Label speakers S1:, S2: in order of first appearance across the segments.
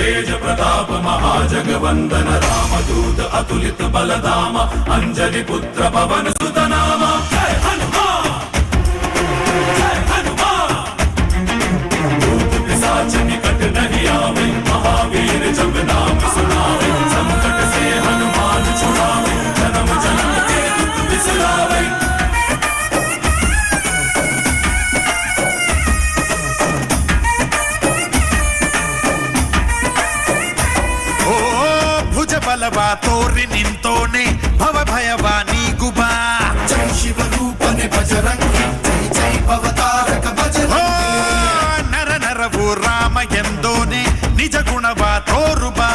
S1: तेज प्रताप महाजगवंदन रामदूत अतुलित बलधाम अंजनी पुत्र पवन सुत नाम जय हनुमान जय हनुमान। भूत पिशाच निकट नहीं आवे महावीर जब नाम सुनावे संकट से हनुमान छुड़ावे जन्म जन्म के दुख बिसरावे।
S2: ಬಲವಾ ತೋರಿ ನಿಂತೋನೆ ಭವ ಭಯವಾ ನೀಗುಬಾ
S1: ಜೈ ಶಿವ ರೂಪನೆ ಬಜರಂಗಿ ಜೈ ಜೈ ಭವತಾರಕ ಬಜರಂಗಿ।
S2: ನರ ನರವು ರಾಮ ಎಂದೋನೆ ನಿಜ ಗುಣವಾ ತೋರುಬಾ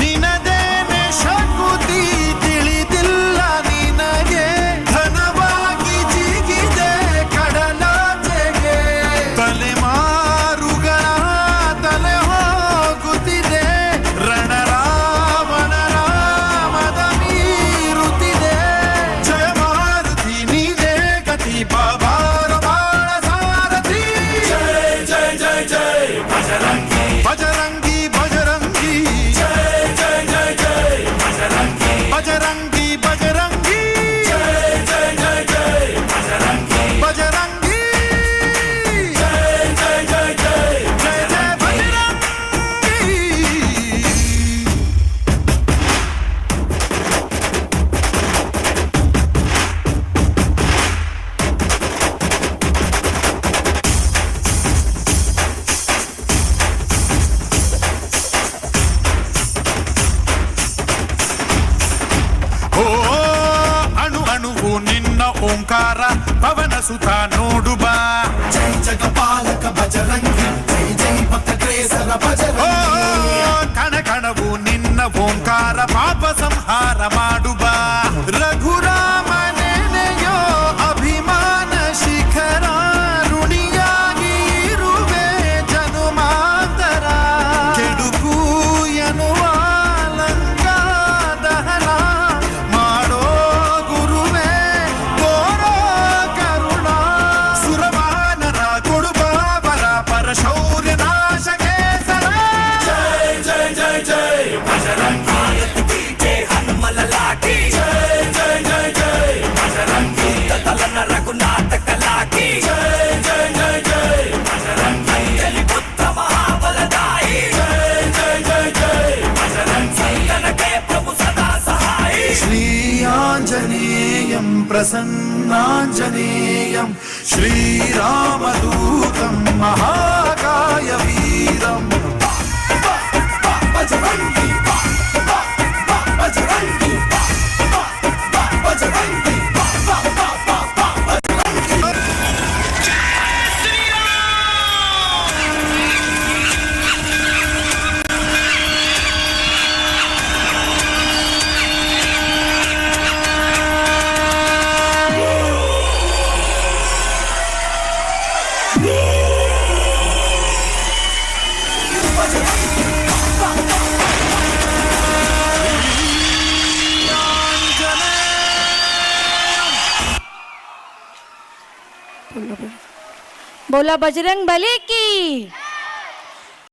S2: ನಿನದೇನೆ ಶಕುತಿ ತಿಳಿದಿಲ್ಲ ನಿನಗೆ ಧನವಾಗಿ ಜಿಗಿದೆ ಕಡಲಾಚೆಗೆ ತಲೆಮಾರುಗಳ ತಲೆ ಹೋಗುತ್ತಿದೆ ರಣರ बजरंगी बजरंगी
S1: जय जय जय जय बजरंगी
S2: बजरंगी बजरंगी
S1: जय जय जय जय बजरंगी
S2: बजरंगी
S1: जय जय जय जय
S2: जय जय बजरंगी। ನಿನ್ನ ಓಂಕಾರ ಪವನ ಸುತ ನೋಡುಬಾ
S1: ಜೈ ಜಗಪಾಲಕ ಬಜರಂಗಿ ಜೈ ಜೈ ಭಕ್ತ ಕ್ಲೇಸರ ಬಜರಂಗಿ।
S2: ಕಣ ಕಣವು ನಿನ್ನ ಓಂಕಾರ ಪಾಪ ಸಂಹಾರ ಮಾಡುಬಾ ರಘುರಾಮ ನೆನೆಯೋ ಅಭಿಮಾನ ಶಿಖರ ಋಣಿಯಾಗಿ ಇರುವೆ ಜನುಮಾಂತರ ಕೆಡುಕು ಎನ್ನುವ ಲಂಕಾ ದಹನ ಮಾಡೋ ಗುರುವೇ ತೋರೋ ಕರುಣ ಸುರವಾನರ ಕೊಡುಬಾವರ ಪರಶೌರ್ಯ ನಾಶಕ್ಕೆ ಸರ
S1: जय जय जय जय बजरंगी जय हनुमल लाठी जय जय जय जय बजरंगी तलन रघुनाथ कलाकी जय जय जय जय बजरंगी अंजलि पुत्र महाबलदाई जय जय जय जय बजरंगी संतन के प्रभु सदा सहाय।
S2: श्री आंजनेयं प्रसन्नांजनेयं श्रीरामदूतं महाकाय वीरं
S1: बजरंगी बजरंगी बजरंगी
S3: बोला बजरंग बली की।